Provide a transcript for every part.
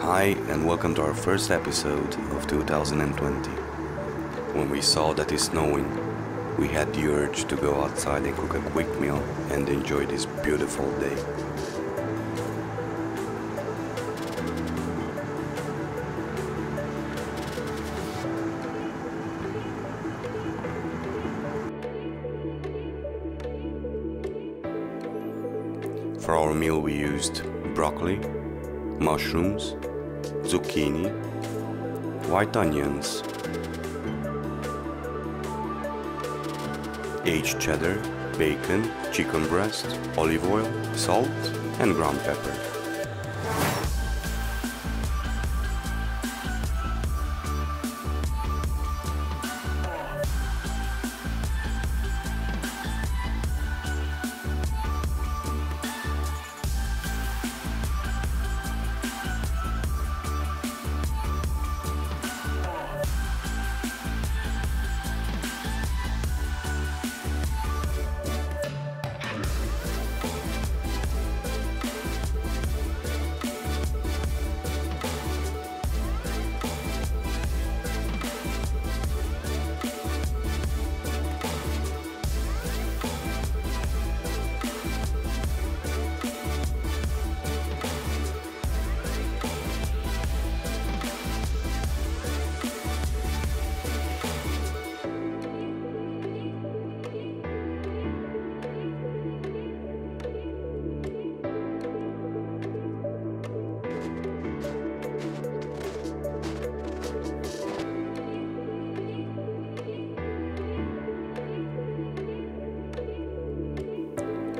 Hi and welcome to our first episode of 2020. When we saw that it's snowing, we had the urge to go outside and cook a quick meal and enjoy this beautiful day. For our meal we used broccoli, mushrooms, zucchini, white onions, aged cheddar, bacon, chicken breast, olive oil, salt and ground pepper.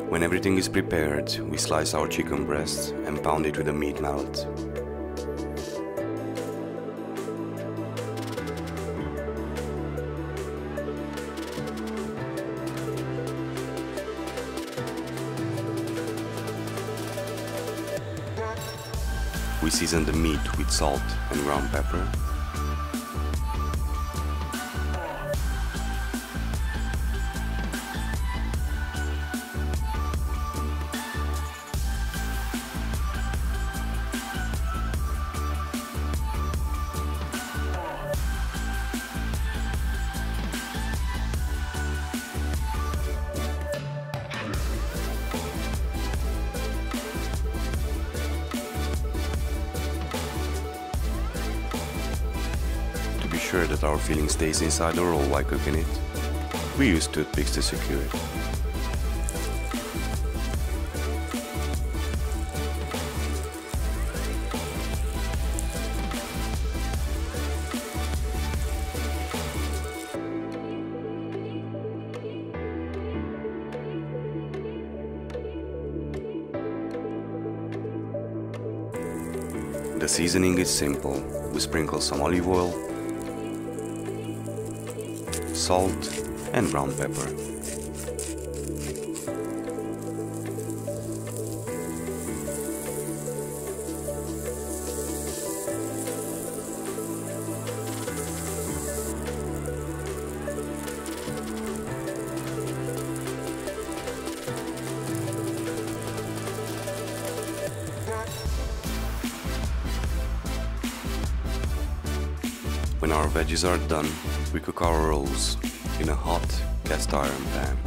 When everything is prepared, we slice our chicken breast and pound it with a meat mallet. We season the meat with salt and ground pepper. Sure that our filling stays inside the roll while cooking it, we use toothpicks to secure it. The seasoning is simple. We sprinkle some olive oil, salt and ground pepper. When our veggies are done, we cook our rolls in a hot cast iron pan.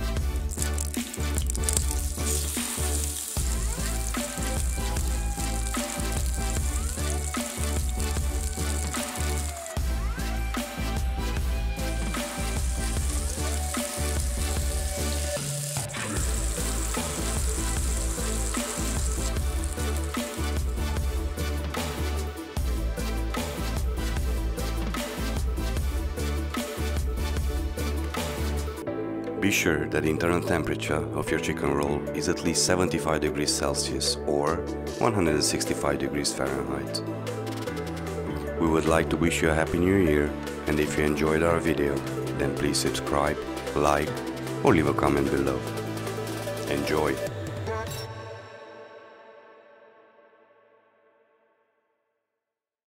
Be sure that the internal temperature of your chicken roll is at least 75 degrees Celsius or 165 degrees Fahrenheit. We We would like to wish you a Happy New Year, and if you enjoyed our video, then please subscribe, like, or leave a comment below. Enjoy!